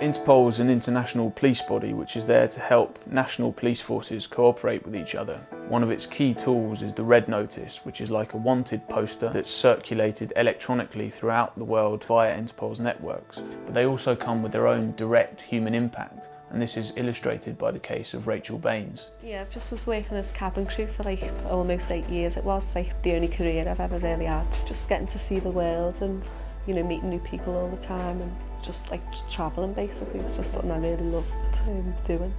Interpol is an international police body which is there to help national police forces cooperate with each other. One of its key tools is the Red Notice, which is like a wanted poster that's circulated electronically throughout the world via Interpol's networks. But they also come with their own direct human impact, and this is illustrated by the case of Rachel Baines. Yeah, I just was working as cabin crew for like almost 8 years. It was like the only career I've ever really had. Just getting to see the world and, you know, meeting new people all the time and just like travelling basically. It was just something I really loved doing.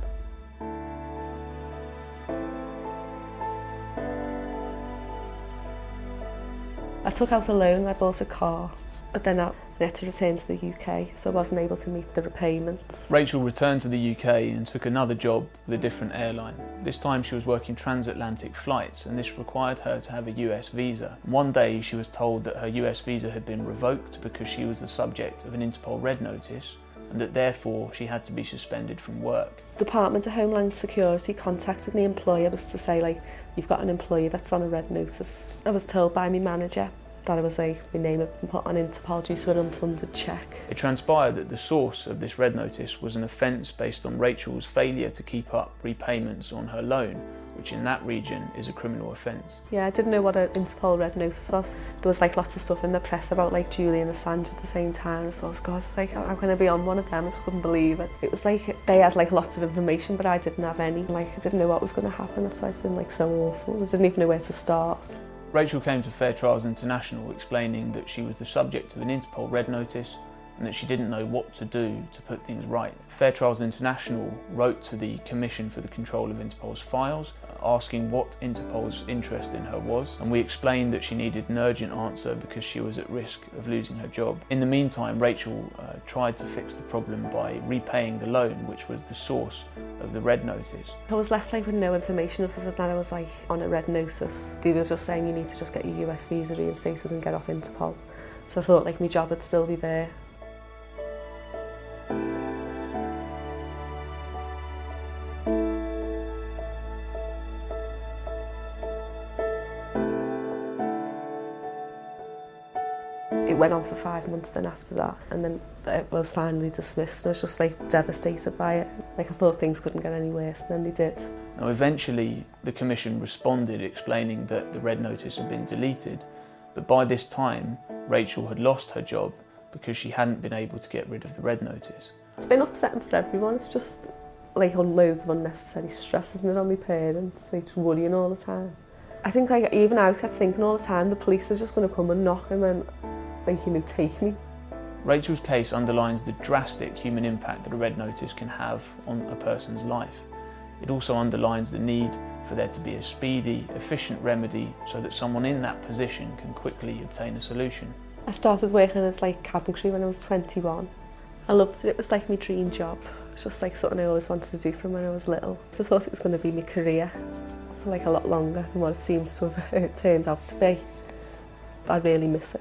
I took out a loan, I bought a car, but then I had to return to the UK, so I wasn't able to meet the repayments. Rachel returned to the UK and took another job with a different airline. This time she was working transatlantic flights, and this required her to have a US visa. One day she was told that her US visa had been revoked because she was the subject of an Interpol Red Notice, and that therefore she had to be suspended from work. Department of Homeland Security contacted my employer just to say, like, you've got an employee that's on a red notice. I was told by my manager that it was like my name had been put on Interpol due to an unfunded cheque. It transpired that the source of this red notice was an offence based on Rachel's failure to keep up repayments on her loan, which in that region is a criminal offence. Yeah, I didn't know what an Interpol Red Notice was. There was like lots of stuff in the press about like Julian Assange at the same time, so I was, God, it's like, how can I be on one of them? I just couldn't believe it. It was like they had like lots of information, but I didn't have any. Like, I didn't know what was going to happen. That's why it's been like so awful. I didn't even know where to start. Rachel came to Fair Trials International explaining that she was the subject of an Interpol Red Notice and that she didn't know what to do to put things right. Fair Trials International wrote to the Commission for the Control of Interpol's Files asking what Interpol's interest in her was, and we explained that she needed an urgent answer because she was at risk of losing her job. In the meantime, Rachel tried to fix the problem by repaying the loan, which was the source of the Red Notice. I was left like with no information other than that I was like on a Red Notice. They were just saying you need to just get your US visa reinstated and get off Interpol. So I thought like my job would still be there. It went on for 5 months then after that, and then it was finally dismissed, and I was just like devastated by it. Like, I thought things couldn't get any worse, and then they did. Now eventually the Commission responded explaining that the Red Notice had been deleted, but by this time Rachel had lost her job because she hadn't been able to get rid of the Red Notice. It's been upsetting for everyone. It's just like loads of unnecessary stress, isn't it, on my parents, like worrying all the time. I think like even I kept thinking all the time the police are just going to come and knock and then like, you know, take me. Rachel's case underlines the drastic human impact that a Red Notice can have on a person's life. It also underlines the need for there to be a speedy, efficient remedy so that someone in that position can quickly obtain a solution. I started working as like cabin crew when I was 21. I loved it. It was like my dream job. It was just like something I always wanted to do from when I was little. So I thought it was going to be my career for like a lot longer than what it seems to have turned out to be. But I really miss it.